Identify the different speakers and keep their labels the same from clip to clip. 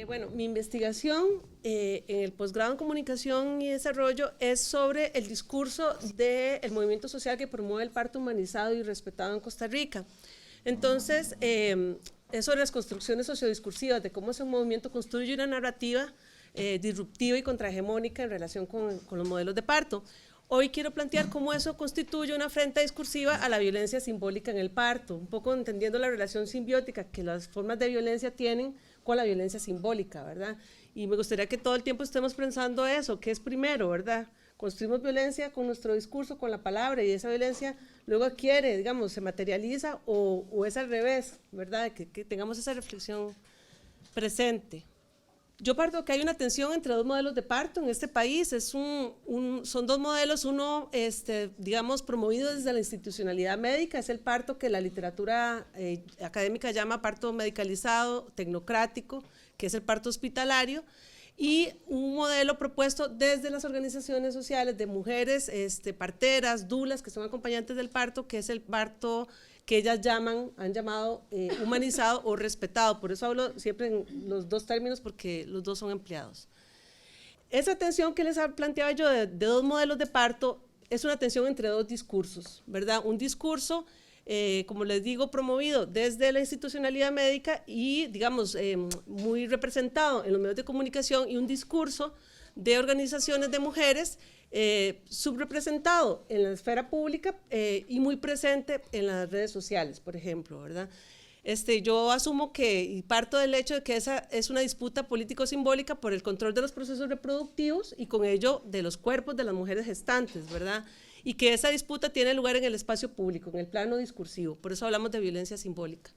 Speaker 1: Bueno, mi investigación en el posgrado en Comunicación y Desarrollo es sobre el discurso del movimiento social que promueve el parto humanizado y respetado en Costa Rica. Entonces, es sobre las construcciones sociodiscursivas, de cómo ese movimiento construye una narrativa disruptiva y contrahegemónica en relación con los modelos de parto. Hoy quiero plantear cómo eso constituye una afrenta discursiva a la violencia simbólica en el parto, un poco entendiendo la relación simbiótica que las formas de violencia tienen con la violencia simbólica, ¿verdad? Y me gustaría que todo el tiempo estemos pensando eso, ¿qué es primero, verdad? Construimos violencia con nuestro discurso, con la palabra, y esa violencia luego adquiere, digamos, se materializa o es al revés, ¿verdad? Que tengamos esa reflexión presente. Yo parto que hay una tensión entre dos modelos de parto en este país, son dos modelos, uno, digamos, promovido desde la institucionalidad médica, es el parto que la literatura académica llama parto medicalizado, tecnocrático, que es el parto hospitalario, y un modelo propuesto desde las organizaciones sociales de mujeres parteras, dulas, que son acompañantes del parto, que es el parto que ellas han llamado humanizado o respetado. Por eso hablo siempre en los dos términos, porque los dos son empleados. Esa tensión que les planteaba yo de dos modelos de parto es una tensión entre dos discursos, ¿verdad? Un discurso, como les digo, promovido desde la institucionalidad médica y, digamos, muy representado en los medios de comunicación, y un discurso de organizaciones de mujeres subrepresentado en la esfera pública y muy presente en las redes sociales, por ejemplo, ¿verdad? Yo asumo que, y parto del hecho de que esa es una disputa político-simbólica por el control de los procesos reproductivos y con ello de los cuerpos de las mujeres gestantes, ¿verdad? Y que esa disputa tiene lugar en el espacio público, en el plano discursivo, por eso hablamos de violencia simbólica.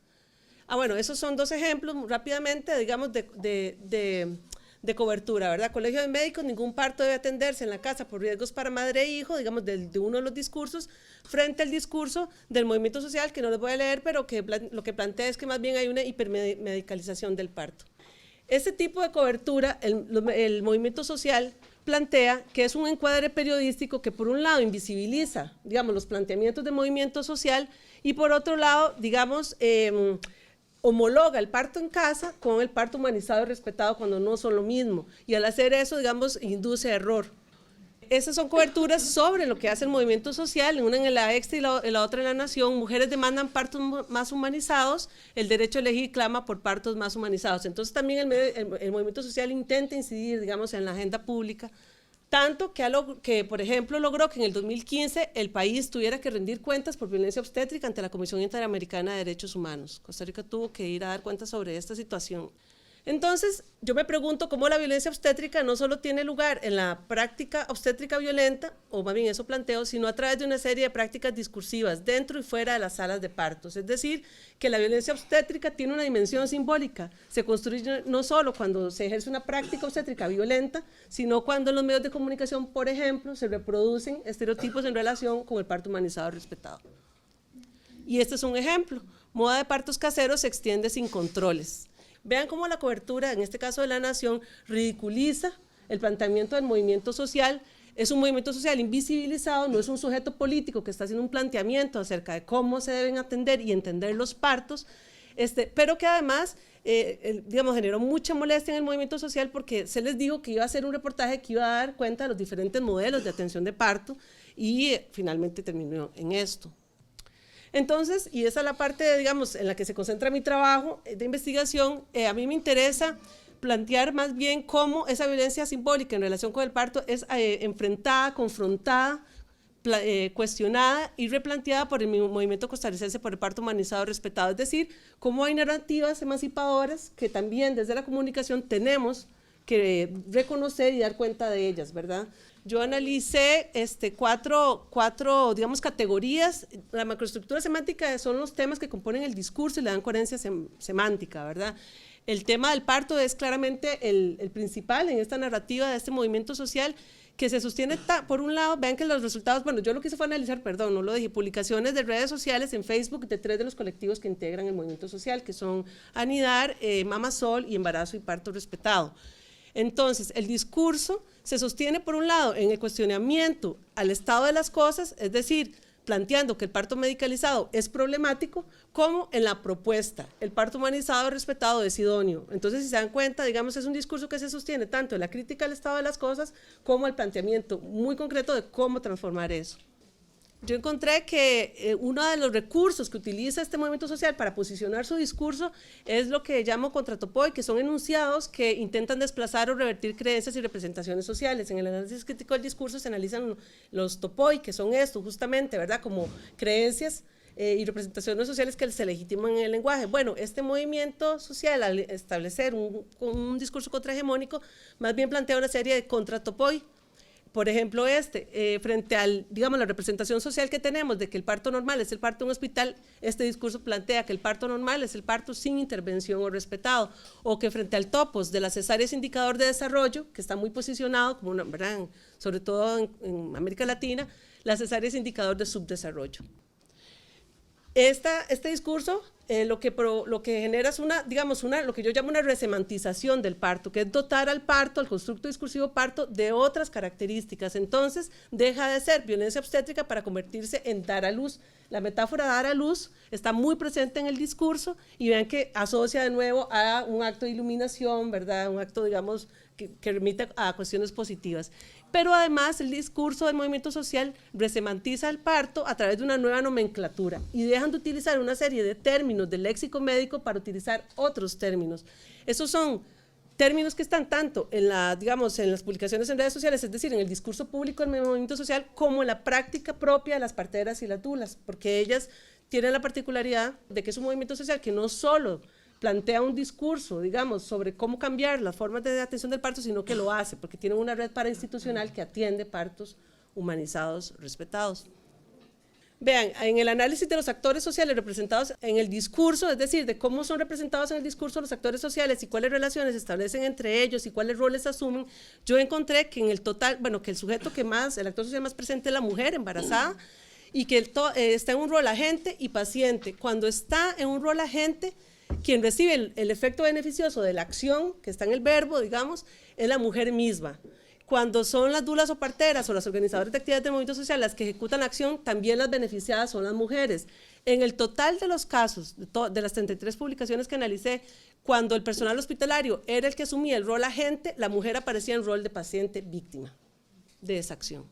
Speaker 1: Bueno, esos son dos ejemplos rápidamente, digamos, de cobertura, ¿verdad? Colegio de Médicos, ningún parto debe atenderse en la casa por riesgos para madre e hijo, digamos, de uno de los discursos, frente al discurso del movimiento social, que no les voy a leer, pero que lo que plantea es que más bien hay una hipermedicalización del parto. Este tipo de cobertura, el movimiento social plantea que es un encuadre periodístico que por un lado invisibiliza, digamos, los planteamientos del movimiento social y por otro lado, digamos, homologa el parto en casa con el parto humanizado y respetado cuando no son lo mismo, y al hacer eso, digamos, induce error. Esas son coberturas sobre lo que hace el movimiento social, una en la Extra y la otra en La Nación. Mujeres demandan partos más humanizados, el derecho a elegir clama por partos más humanizados. Entonces también el movimiento social intenta incidir, digamos, en la agenda pública, tanto que, por ejemplo, logró que en el 2015 el país tuviera que rendir cuentas por violencia obstétrica ante la Comisión Interamericana de Derechos Humanos. Costa Rica tuvo que ir a dar cuentas sobre esta situación. Entonces, yo me pregunto cómo la violencia obstétrica no solo tiene lugar en la práctica obstétrica violenta, o más bien eso planteo, sino a través de una serie de prácticas discursivas dentro y fuera de las salas de partos. Es decir, que la violencia obstétrica tiene una dimensión simbólica. Se construye no solo cuando se ejerce una práctica obstétrica violenta, sino cuando en los medios de comunicación, por ejemplo, se reproducen estereotipos en relación con el parto humanizado y respetado. Y este es un ejemplo. Moda de partos caseros se extiende sin controles. Vean cómo la cobertura, en este caso de La Nación, ridiculiza el planteamiento del movimiento social. Es un movimiento social invisibilizado, no es un sujeto político que está haciendo un planteamiento acerca de cómo se deben atender y entender los partos, pero que además, digamos, generó mucha molestia en el movimiento social porque se les dijo que iba a hacer un reportaje que iba a dar cuenta de los diferentes modelos de atención de parto y finalmente terminó en esto. Entonces, y esa es la parte, digamos, en la que se concentra mi trabajo de investigación, a mí me interesa plantear más bien cómo esa violencia simbólica en relación con el parto es enfrentada, confrontada, cuestionada y replanteada por el movimiento costarricense por el parto humanizado y respetado. Es decir, cómo hay narrativas emancipadoras que también desde la comunicación tenemos que reconocer y dar cuenta de ellas, ¿verdad? Yo analicé cuatro, digamos, categorías. La macroestructura semántica son los temas que componen el discurso y le dan coherencia semántica, ¿verdad? El tema del parto es claramente el principal en esta narrativa de este movimiento social que se sostiene, por un lado, vean que los resultados, bueno, yo lo que hice fue analizar, perdón, no lo dije, publicaciones de redes sociales en Facebook de 3 de los colectivos que integran el movimiento social, que son Anidar, Mama Sol y Embarazo y Parto Respetado. Entonces, el discurso se sostiene, por un lado, en el cuestionamiento al estado de las cosas, es decir, planteando que el parto medicalizado es problemático, como en la propuesta, el parto humanizado y respetado es idóneo. Entonces, si se dan cuenta, digamos, es un discurso que se sostiene tanto en la crítica al estado de las cosas, como el planteamiento muy concreto de cómo transformar eso. Yo encontré que uno de los recursos que utiliza este movimiento social para posicionar su discurso es lo que llamo contratopoy, que son enunciados que intentan desplazar o revertir creencias y representaciones sociales. En el análisis crítico del discurso se analizan los topoi, que son esto justamente, ¿verdad? Como creencias y representaciones sociales que se legitiman en el lenguaje. Bueno, este movimiento social, al establecer un discurso contrahegemónico, más bien plantea una serie de contratopoy. Por ejemplo, frente al, digamos, la representación social que tenemos de que el parto normal es el parto en un hospital, este discurso plantea que el parto normal es el parto sin intervención o respetado, o que frente al topos de la cesárea es indicador de desarrollo, que está muy posicionado, como una, ¿verdad? Sobre todo en América Latina, la cesárea es indicador de subdesarrollo. Este discurso lo que genera es lo que yo llamo una resemantización del parto, que es dotar al parto, al constructo discursivo parto, de otras características. Entonces, deja de ser violencia obstétrica para convertirse en dar a luz. La metáfora dar a luz está muy presente en el discurso y vean que asocia de nuevo a un acto de iluminación, ¿verdad? Un acto, digamos, que remite a cuestiones positivas. Pero además el discurso del movimiento social resemantiza el parto a través de una nueva nomenclatura y dejan de utilizar una serie de términos del léxico médico para utilizar otros términos. Esos son términos que están tanto en las publicaciones en redes sociales, es decir, en el discurso público del movimiento social, como en la práctica propia de las parteras y las dulas, porque ellas tienen la particularidad de que es un movimiento social que no solo plantea un discurso, digamos, sobre cómo cambiar las formas de atención del parto, sino que lo hace, porque tiene una red parainstitucional que atiende partos humanizados, respetados. Vean, en el análisis de los actores sociales representados en el discurso, es decir, de cómo son representados en el discurso los actores sociales y cuáles relaciones se establecen entre ellos y cuáles roles asumen, yo encontré que en el total, que el sujeto el actor social más presente es la mujer embarazada y que está en un rol agente y paciente. Cuando está en un rol agente, quien recibe el efecto beneficioso de la acción, que está en el verbo, digamos, es la mujer misma. Cuando son las dulas o parteras o las organizadoras de actividades del movimiento social las que ejecutan la acción, también las beneficiadas son las mujeres. En el total de los casos, de las 33 publicaciones que analicé, cuando el personal hospitalario era el que asumía el rol agente, la mujer aparecía en rol de paciente víctima de esa acción.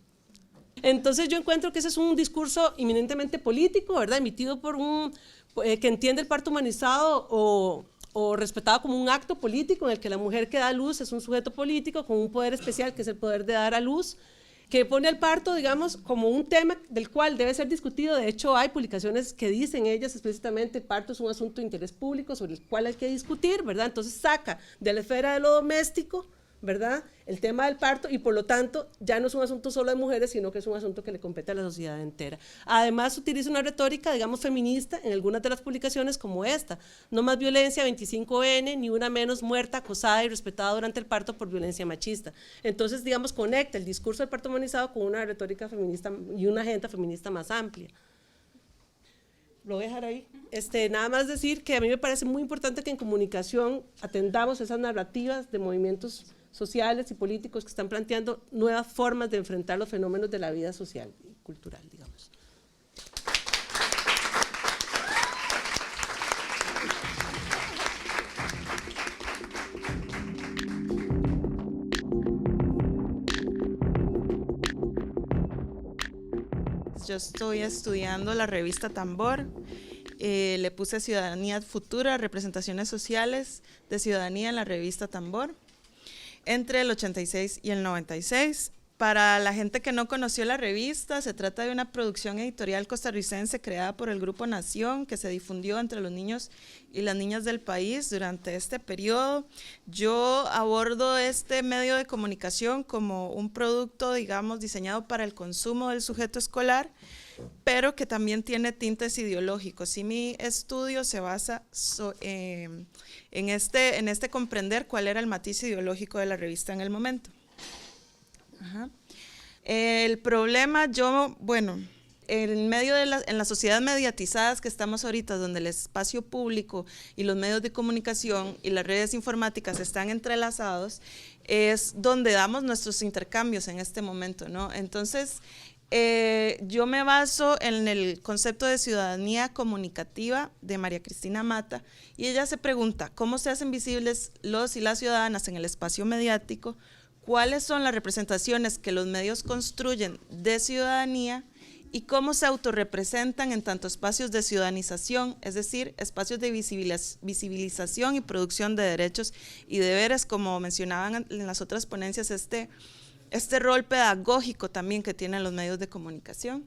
Speaker 1: Entonces yo encuentro que ese es un discurso eminentemente político, ¿verdad? Emitido por que entiende el parto humanizado o respetado como un acto político en el que la mujer que da a luz es un sujeto político con un poder especial que es el poder de dar a luz, que pone el parto, digamos, como un tema del cual debe ser discutido. De hecho, hay publicaciones que dicen ellas explícitamente el parto es un asunto de interés público sobre el cual hay que discutir, ¿verdad? Entonces saca de la esfera de lo doméstico, ¿verdad?, el tema del parto, y por lo tanto ya no es un asunto solo de mujeres, sino que es un asunto que le compete a la sociedad entera. Además utiliza una retórica, digamos, feminista en algunas de las publicaciones como esta: no más violencia 25N, ni una menos muerta, acosada y respetada durante el parto por violencia machista. Entonces, digamos, conecta el discurso del parto humanizado con una retórica feminista y una agenda feminista más amplia. Lo voy a dejar ahí. Nada más decir que a mí me parece muy importante que en comunicación atendamos esas narrativas de movimientos sociales y políticos que están planteando nuevas formas de enfrentar los fenómenos de la vida social y cultural, digamos.
Speaker 2: Yo estoy estudiando la revista Tambor. Le puse Ciudadanía Futura, representaciones sociales de ciudadanía en la revista Tambor, entre el 86 y el 96. Para la gente que no conoció la revista, se trata de una producción editorial costarricense creada por el Grupo Nación, que se difundió entre los niños y las niñas del país durante este periodo. Yo abordo este medio de comunicación como un producto, digamos, diseñado para el consumo del sujeto escolar, pero que también tiene tintes ideológicos. Y mi estudio se basa en este comprender cuál era el matiz ideológico de la revista en el momento. Ajá. El problema, en medio en las sociedades mediatizadas que estamos ahorita, donde el espacio público y los medios de comunicación y las redes informáticas están entrelazados, es donde damos nuestros intercambios en este momento, ¿no? Entonces, yo me baso en el concepto de ciudadanía comunicativa de María Cristina Mata, y ella se pregunta, ¿cómo se hacen visibles los y las ciudadanas en el espacio mediático? ¿Cuáles son las representaciones que los medios construyen de ciudadanía? ¿Y cómo se autorrepresentan en tanto espacios de ciudadanización, es decir, espacios de visibilización y producción de derechos y deberes, como mencionaban en las otras ponencias, este rol pedagógico también que tienen los medios de comunicación?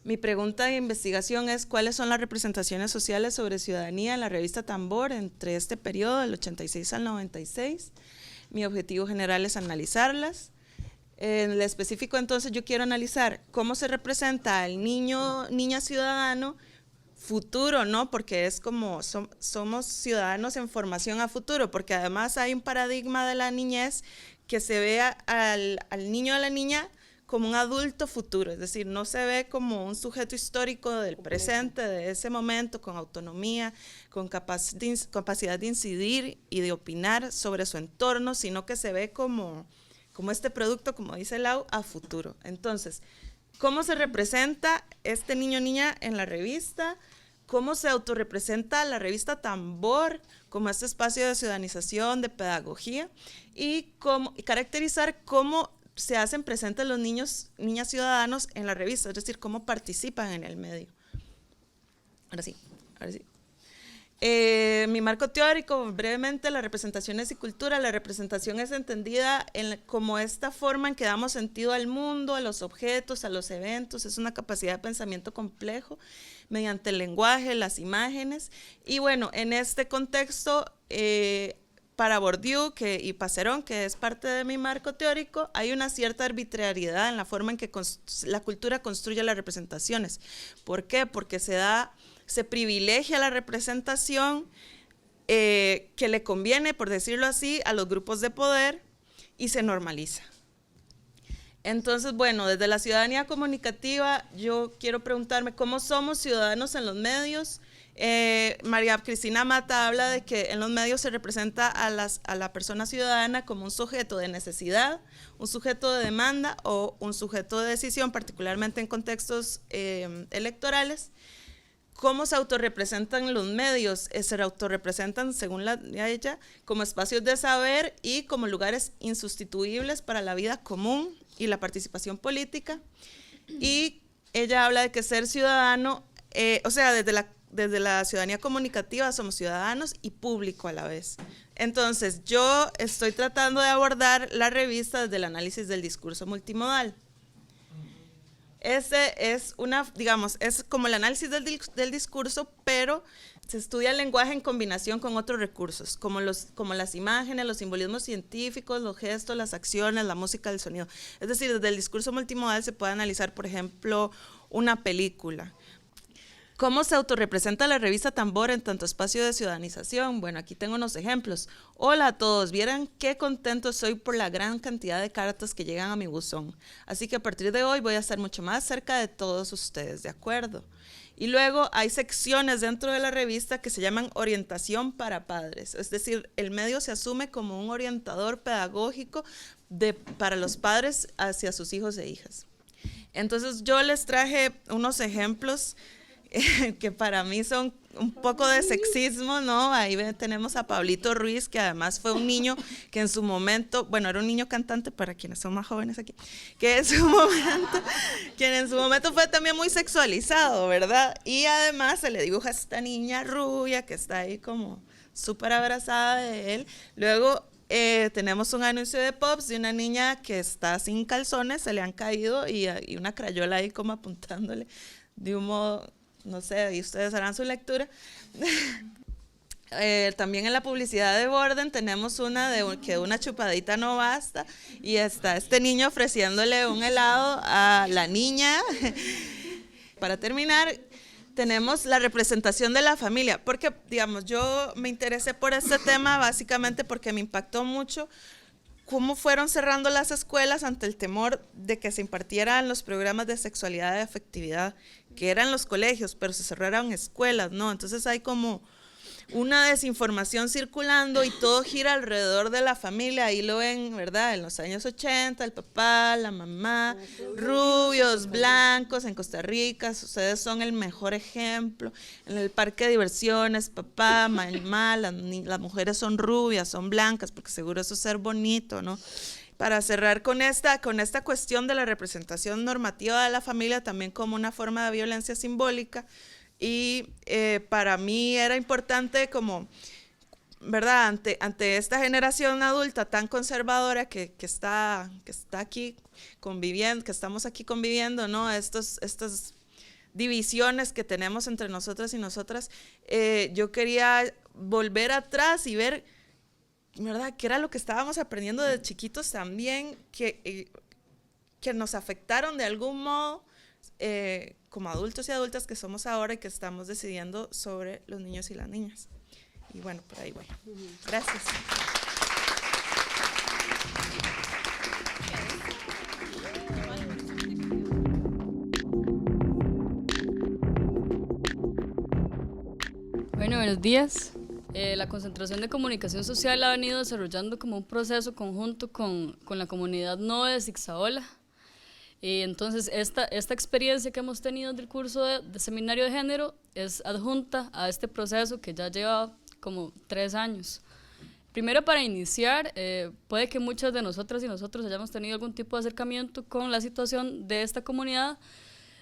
Speaker 2: Mi pregunta de investigación es, ¿cuáles son las representaciones sociales sobre ciudadanía en la revista Tambor entre este periodo, del 86 al 96? Mi objetivo general es analizarlas. En el específico, entonces, yo quiero analizar cómo se representa al niña ciudadano futuro, ¿no? Porque es como somos ciudadanos en formación a futuro, porque además hay un paradigma de la niñez que se ve al niño o a la niña como un adulto futuro, es decir, no se ve como un sujeto histórico del presente, de ese momento, con autonomía, con capacidad de incidir y de opinar sobre su entorno, sino que se ve como este producto, como dice Lau, a futuro. Entonces, ¿cómo se representa este niño o niña en la revista? ¿Cómo se autorrepresenta la revista Tambor como este espacio de ciudadanización, de pedagogía? Y caracterizar cómo se hacen presentes los niñas ciudadanos en la revista, es decir, cómo participan en el medio. Ahora sí. Mi marco teórico, brevemente, las representaciones y cultura. La representación es entendida como esta forma en que damos sentido al mundo, a los objetos, a los eventos. Es una capacidad de pensamiento complejo mediante el lenguaje, las imágenes. Y bueno, en este contexto, para Bourdieu y Passerón, que es parte de mi marco teórico, hay una cierta arbitrariedad en la forma en que la cultura construye las representaciones. ¿Por qué? Porque se privilegia la representación que le conviene, por decirlo así, a los grupos de poder y se normaliza. Entonces, bueno, desde la ciudadanía comunicativa, yo quiero preguntarme cómo somos ciudadanos en los medios. María Cristina Mata habla de que en los medios se representa a la persona ciudadana como un sujeto de necesidad, un sujeto de demanda o un sujeto de decisión, particularmente en contextos electorales. ¿Cómo se autorrepresentan los medios? Se autorrepresentan, según ella, como espacios de saber y como lugares insustituibles para la vida común y la participación política. Y ella habla de que ser ciudadano, desde la ciudadanía comunicativa somos ciudadanos y público a la vez. Entonces, yo estoy tratando de abordar la revista desde el análisis del discurso multimodal. Ese es es como el análisis del discurso, pero se estudia el lenguaje en combinación con otros recursos, como las imágenes, los simbolismos científicos, los gestos, las acciones, la música, el sonido. Es decir, desde el discurso multimodal se puede analizar, por ejemplo, una película. ¿Cómo se autorrepresenta la revista Tambor en tanto espacio de ciudadanización? Bueno, aquí tengo unos ejemplos. Hola a todos, vieran qué contento soy por la gran cantidad de cartas que llegan a mi buzón. Así que a partir de hoy voy a estar mucho más cerca de todos ustedes, ¿de acuerdo? Y luego hay secciones dentro de la revista que se llaman orientación para padres. Es decir, el medio se asume como un orientador pedagógico para los padres hacia sus hijos e hijas. Entonces yo les traje unos ejemplos que para mí son un poco de sexismo, ¿no? Ahí tenemos a Pablito Ruiz, que además fue un niño que en su momento, era un niño cantante para quienes son más jóvenes aquí, quien en su momento fue también muy sexualizado, ¿verdad? Y además se le dibuja a esta niña rubia que está ahí como súper abrazada de él. Luego tenemos un anuncio de Pops de una niña que está sin calzones, se le han caído y una crayola ahí como apuntándole de un modo, no sé, y ustedes harán su lectura. También en la publicidad de Borden tenemos que una chupadita no basta, y está este niño ofreciéndole un helado a la niña. Para terminar, tenemos la representación de la familia, porque, yo me interesé por este tema básicamente porque me impactó mucho cómo fueron cerrando las escuelas ante el temor de que se impartieran los programas de sexualidad y afectividad, que eran los colegios, pero se cerraron escuelas, ¿no? Entonces hay como una desinformación circulando y todo gira alrededor de la familia. Ahí lo ven, ¿verdad? En los años 80, el papá, la mamá, rubios, blancos, en Costa Rica, ustedes son el mejor ejemplo. En el parque de diversiones, papá, mamá, las mujeres son rubias, son blancas, porque seguro eso es ser bonito, ¿no? Para cerrar con esta cuestión de la representación normativa de la familia también como una forma de violencia simbólica. Y para mí era importante como, ¿verdad? Ante esta generación adulta tan conservadora que está aquí conviviendo, que estamos aquí conviviendo, ¿no? Estas divisiones que tenemos entre nosotras y nosotras, yo quería volver atrás y ver, ¿verdad?, qué era lo que estábamos aprendiendo de chiquitos también, que nos afectaron de algún modo, como adultos y adultas que somos ahora y que estamos decidiendo sobre los niños y las niñas. Y bueno, por ahí voy. Gracias.
Speaker 3: Bueno, buenos días. La concentración de comunicación social ha venido desarrollando como un proceso conjunto con la comunidad NOVE de Zigzaola. Y entonces esta experiencia que hemos tenido del curso de seminario de género es adjunta a este proceso que ya lleva como 3 años. Primero, para iniciar, puede que muchas de nosotras y nosotros hayamos tenido algún tipo de acercamiento con la situación de esta comunidad.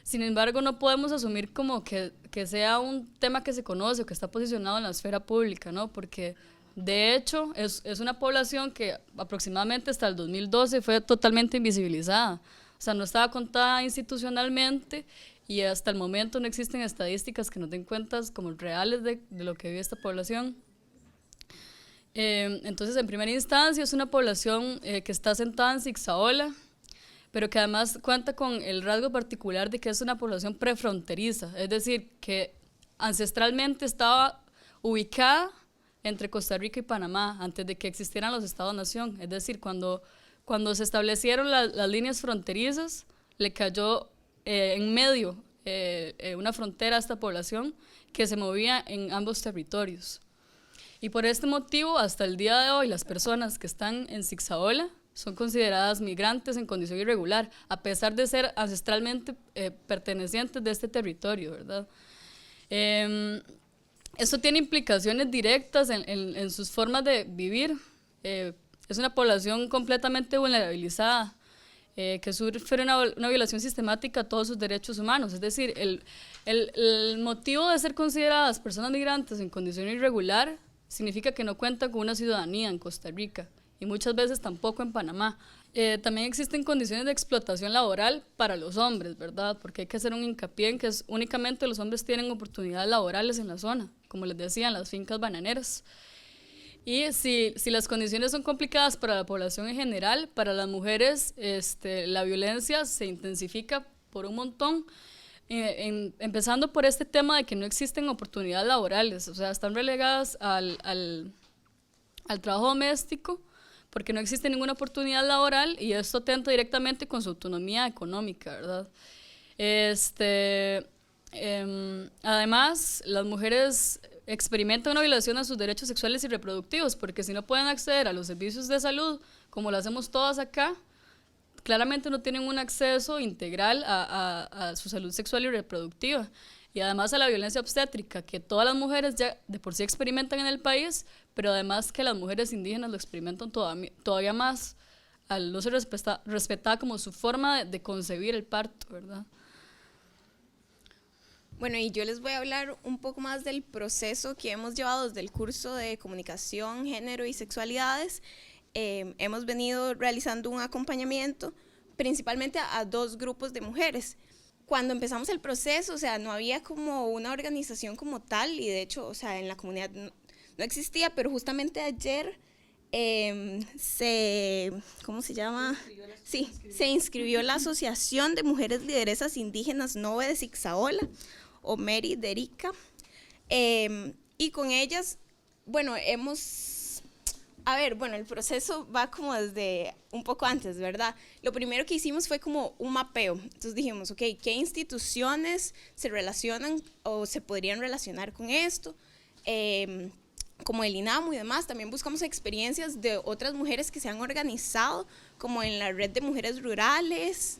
Speaker 3: Sin embargo, no podemos asumir como que sea un tema que se conoce o que está posicionado en la esfera pública, ¿no? Porque de hecho es una población que aproximadamente hasta el 2012 fue totalmente invisibilizada. O sea, no estaba contada institucionalmente y hasta el momento no existen estadísticas que nos den cuentas como reales de lo que vive esta población. Entonces, en primera instancia, es una población que está asentada en Zigzaola, pero que además cuenta con el rasgo particular de que es una población prefronteriza, es decir, que ancestralmente estaba ubicada entre Costa Rica y Panamá antes de que existieran los estados-nación. Es decir, cuando se establecieron las líneas fronterizas, le cayó en medio una frontera a esta población que se movía en ambos territorios. Y por este motivo, hasta el día de hoy, las personas que están en Zigzaola son consideradas migrantes en condición irregular, a pesar de ser ancestralmente pertenecientes de este territorio, ¿verdad? Esto tiene implicaciones directas en sus formas de vivir. Es una población completamente vulnerabilizada, que sufre una violación sistemática a todos sus derechos humanos. Es decir, el motivo de ser consideradas personas migrantes en condición irregular significa que no cuentan con una ciudadanía en Costa Rica y muchas veces tampoco en Panamá. También existen condiciones de explotación laboral para los hombres, ¿verdad? Porque hay que hacer un hincapié en que únicamente los hombres tienen oportunidades laborales en la zona, como les decía, en las fincas bananeras. Y si las condiciones son complicadas para la población en general, para las mujeres la violencia se intensifica por un montón, empezando por este tema de que no existen oportunidades laborales, o sea, están relegadas al trabajo doméstico porque no existe ninguna oportunidad laboral y esto atenta directamente con su autonomía económica, ¿verdad? Además, las mujeres experimentan una violación a sus derechos sexuales y reproductivos, porque si no pueden acceder a los servicios de salud, como lo hacemos todas acá, claramente no tienen un acceso integral a su salud sexual y reproductiva. Y además a la violencia obstétrica, que todas las mujeres ya de por sí experimentan en el país, pero además que las mujeres indígenas lo experimentan todavía más, al no ser respetada como su forma de concebir el parto, ¿verdad?
Speaker 4: Bueno, y yo les voy a hablar un poco más del proceso que hemos llevado desde el curso de comunicación, género y sexualidades. Hemos venido realizando un acompañamiento principalmente a 2 grupos de mujeres. Cuando empezamos el proceso, o sea, no había como una organización como tal y de hecho, o sea, en la comunidad no existía, pero justamente ayer ¿cómo se llama? Sí, se inscribió la Asociación de Mujeres Lideresas Indígenas NOVE de Zigzaola, o Meri de Erika, y con ellas, bueno, hemos A ver, bueno, el proceso va como desde un poco antes, ¿verdad? Lo primero que hicimos fue como un mapeo. Entonces dijimos, ok, ¿qué instituciones se relacionan o se podrían relacionar con esto? Como el INAMU y demás. También buscamos experiencias de otras mujeres que se han organizado, como en la red de mujeres rurales,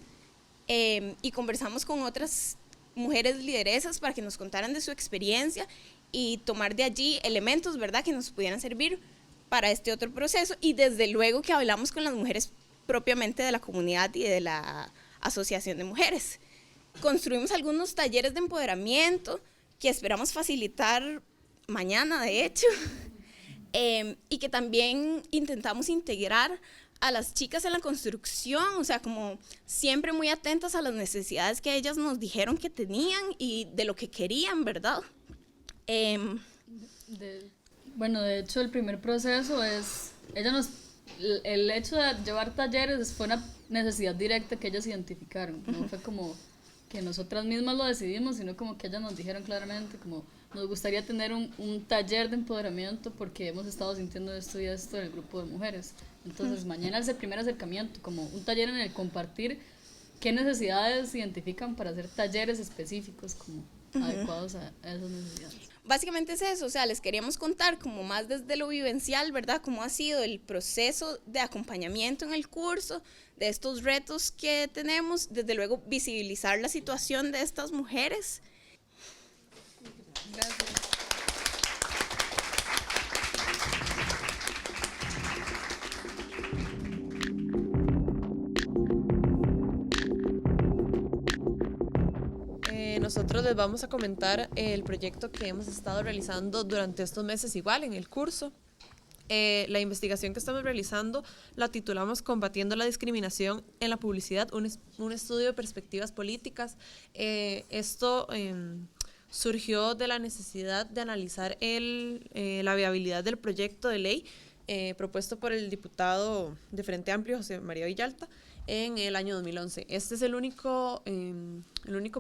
Speaker 4: y conversamos con otras mujeres lideresas para que nos contaran de su experiencia y tomar de allí elementos, ¿verdad?, que nos pudieran servir para este otro proceso. Y desde luego que hablamos con las mujeres propiamente de la comunidad y de la asociación de mujeres. Construimos algunos talleres de empoderamiento que esperamos facilitar mañana, de hecho, y que también intentamos integrar a las chicas en la construcción, o sea, como siempre muy atentas a las necesidades que ellas nos dijeron que tenían y de lo que querían, ¿verdad?
Speaker 3: Bueno, de hecho el primer proceso es, el hecho de llevar talleres fue una necesidad directa que ellas identificaron, no fue como que nosotras mismas lo decidimos, sino como que ellas nos dijeron claramente como nos gustaría tener un taller de empoderamiento porque hemos estado sintiendo esto y esto del grupo de mujeres. Entonces mañana es el primer acercamiento, como un taller en el compartir qué necesidades identifican para hacer talleres específicos como adecuados a esas necesidades.
Speaker 4: Básicamente es eso, o sea, les queríamos contar como más desde lo vivencial, ¿verdad? Cómo ha sido el proceso de acompañamiento en el curso, de estos retos que tenemos, desde luego visibilizar la situación de estas mujeres.
Speaker 3: Gracias.
Speaker 5: Nosotros les vamos a comentar el proyecto que hemos estado realizando durante estos meses igual en el curso. La investigación que estamos realizando la titulamos Combatiendo la discriminación en la publicidad, un estudio de perspectivas políticas. Esto surgió de la necesidad de analizar la viabilidad del proyecto de ley propuesto por el diputado de Frente Amplio, José María Villalta, en el año 2011. Este es el único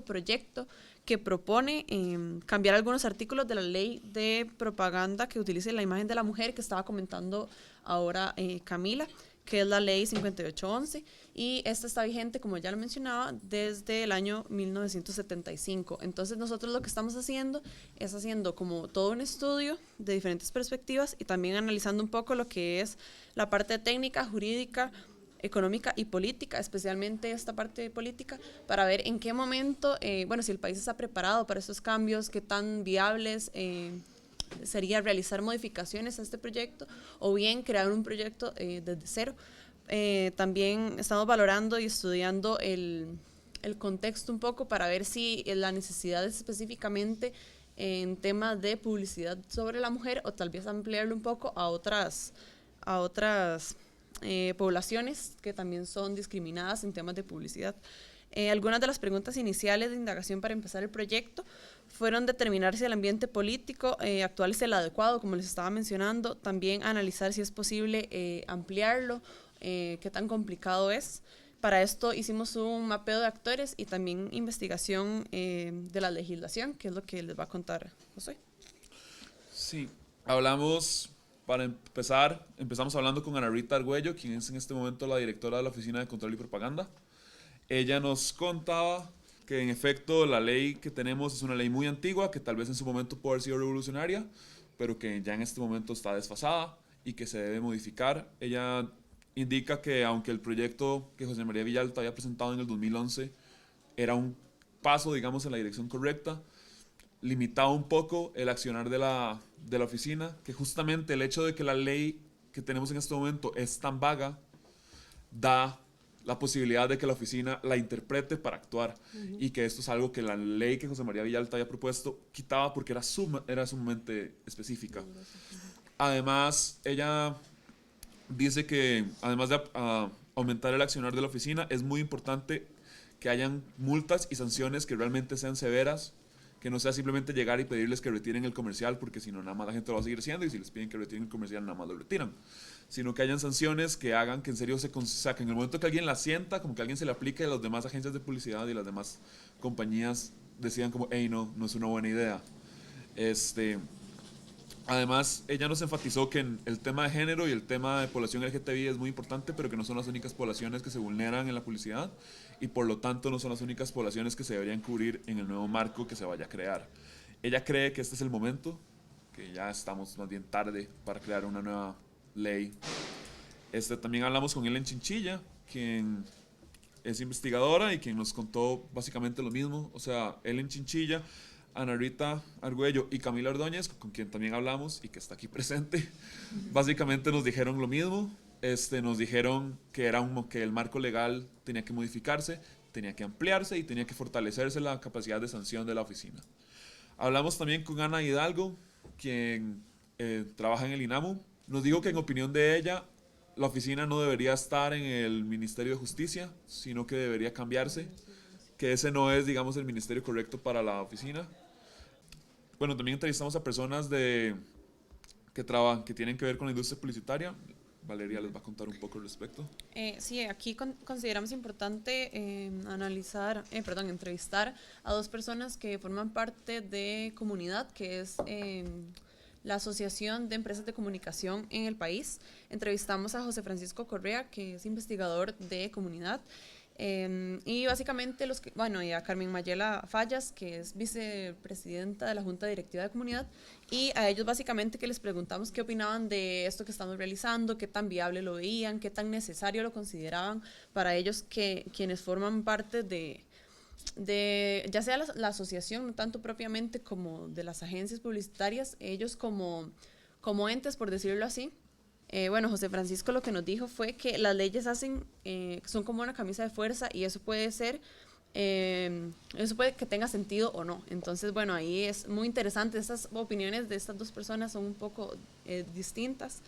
Speaker 5: proyecto que propone cambiar algunos artículos de la ley de propaganda que utilice la imagen de la mujer, que estaba comentando ahora Camila, que es la ley 5811, y esta está vigente, como ya lo mencionaba, desde el año 1975. Entonces nosotros lo que estamos haciendo es haciendo como todo un estudio de diferentes perspectivas y también analizando un poco lo que es la parte técnica, jurídica, económica y política, especialmente esta parte política, para ver en qué momento, si el país está preparado para estos cambios, qué tan viables sería realizar modificaciones a este proyecto o bien crear un proyecto desde cero. También estamos valorando y estudiando el contexto un poco para ver si la necesidad es específicamente en temas de publicidad sobre la mujer o tal vez ampliarlo un poco a otras poblaciones que también son discriminadas en temas de publicidad. Algunas de las preguntas iniciales de indagación para empezar el proyecto fueron determinar si el ambiente político actual es el adecuado, como les estaba mencionando, también analizar si es posible ampliarlo, qué tan complicado es. Para esto hicimos un mapeo de actores y también investigación de la legislación, que es lo que les va a contar José.
Speaker 6: Sí, empezamos hablando con Ana Rita Argüello, quien es en este momento la directora de la Oficina de Control y Propaganda. Ella nos contaba que en efecto la ley que tenemos es una ley muy antigua, que tal vez en su momento puede haber sido revolucionaria, pero que ya en este momento está desfasada y que se debe modificar. Ella indica que aunque el proyecto que José María Villalta había presentado en el 2011 era un paso, digamos, en la dirección correcta, limitaba un poco el accionar de la oficina, que justamente el hecho de que la ley que tenemos en este momento es tan vaga, da la posibilidad de que la oficina la interprete para actuar, y que esto es algo que la ley que José María Villalta había propuesto quitaba porque era sumamente específica. Además, ella dice que además de aumentar el accionar de la oficina, es muy importante que hayan multas y sanciones que realmente sean severas, que no sea simplemente llegar y pedirles que retiren el comercial, porque si no, nada más la gente lo va a seguir haciendo, y si les piden que retiren el comercial, nada más lo retiran. Sino que hayan sanciones que hagan que en serio que en el momento que alguien la sienta, como que alguien se le aplique, a las demás agencias de publicidad y las demás compañías decidan como, hey, no es una buena idea. Además, ella nos enfatizó que el tema de género y el tema de población LGTBI es muy importante, pero que no son las únicas poblaciones que se vulneran en la publicidad y por lo tanto no son las únicas poblaciones que se deberían cubrir en el nuevo marco que se vaya a crear. Ella cree que este es el momento, que ya estamos más bien tarde para crear una nueva ley. También hablamos con Ellen Chinchilla, quien es investigadora y quien nos contó básicamente lo mismo. O sea, Ellen Chinchilla, Ana Rita Argüello y Camila Ordóñez, con quien también hablamos y que está aquí presente, básicamente nos dijeron lo mismo. Nos dijeron que que el marco legal tenía que modificarse, tenía que ampliarse y tenía que fortalecerse la capacidad de sanción de la oficina. Hablamos también con Ana Hidalgo, quien trabaja en el INAMU. Nos dijo que en opinión de ella, la oficina no debería estar en el Ministerio de Justicia, sino que debería cambiarse, que ese no es, digamos, el ministerio correcto para la oficina. Bueno, también entrevistamos a personas que tienen que ver con la industria publicitaria. Valeria les va a contar un poco al respecto.
Speaker 5: Sí, aquí consideramos importante entrevistar a dos personas que forman parte de Comunidad, que es la Asociación de Empresas de Comunicación en el país. Entrevistamos a José Francisco Correa, que es investigador de Comunidad, y básicamente y a Carmen Mayela Fallas, que es vicepresidenta de la Junta Directiva de Comunidad, y a ellos básicamente que les preguntamos qué opinaban de esto que estamos realizando, qué tan viable lo veían, qué tan necesario lo consideraban para ellos, quienes forman parte de ya sea la asociación, no tanto propiamente como de las agencias publicitarias, ellos como entes, por decirlo así. José Francisco lo que nos dijo fue que las leyes son como una camisa de fuerza y eso puede que tenga sentido o no. Entonces, ahí es muy interesante. Estas opiniones de estas dos personas son un poco distintas.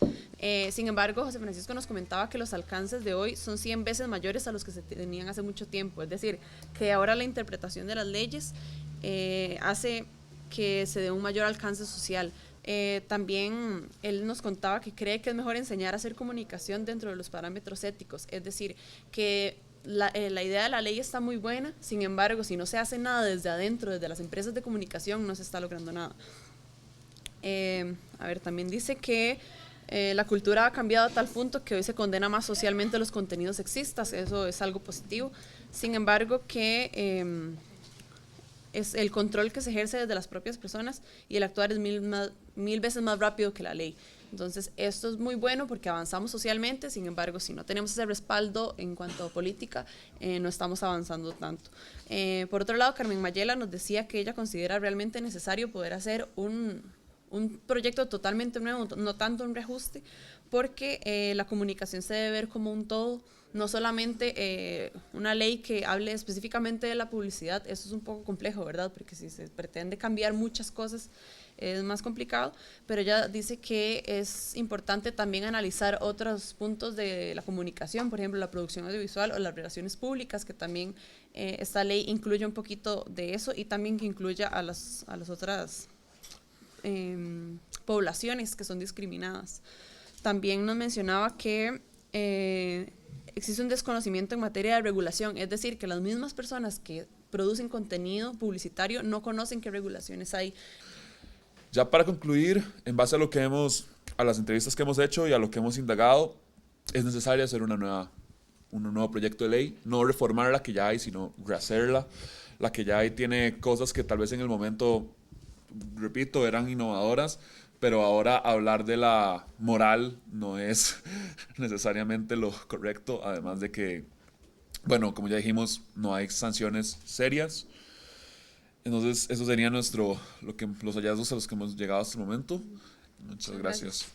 Speaker 5: Sin embargo, José Francisco nos comentaba que los alcances de hoy son 100 veces mayores a los que se tenían hace mucho tiempo. Es decir, que ahora la interpretación de las leyes hace que se dé un mayor alcance social. También él nos contaba que cree que es mejor enseñar a hacer comunicación dentro de los parámetros éticos, es decir, que la idea de la ley está muy buena, sin embargo, si no se hace nada desde adentro, desde las empresas de comunicación, no se está logrando nada. También dice que la cultura ha cambiado a tal punto que hoy se condena más socialmente los contenidos sexistas, eso es algo positivo, sin embargo que es el control que se ejerce desde las propias personas y el actuar es mil veces más rápido que la ley. Entonces, esto es muy bueno porque avanzamos socialmente, sin embargo, si no tenemos ese respaldo en cuanto a política, no estamos avanzando tanto. Por otro lado, Carmen Mayela nos decía que ella considera realmente necesario poder hacer un proyecto totalmente nuevo, no tanto un reajuste, porque la comunicación se debe ver como un todo, no solamente una ley que hable específicamente de la publicidad. Eso es un poco complejo, ¿verdad? Porque si se pretende cambiar muchas cosas es más complicado, pero ella dice que es importante también analizar otros puntos de la comunicación, por ejemplo, la producción audiovisual o las relaciones públicas, que también esta ley incluye un poquito de eso y también que incluya a las otras poblaciones que son discriminadas. También nos mencionaba que existe un desconocimiento en materia de regulación, es decir, que las mismas personas que producen contenido publicitario no conocen qué regulaciones hay.
Speaker 6: Ya para concluir, en base a las entrevistas que hemos hecho y a lo que hemos indagado, es necesario hacer un nuevo proyecto de ley, no reformar la que ya hay, sino rehacerla. La que ya hay tiene cosas que tal vez en el momento, repito, eran innovadoras, pero ahora hablar de la moral no es necesariamente lo correcto, además de que, como ya dijimos, no hay sanciones serias. Entonces, eso sería los hallazgos a los que hemos llegado hasta el momento. Muchas gracias.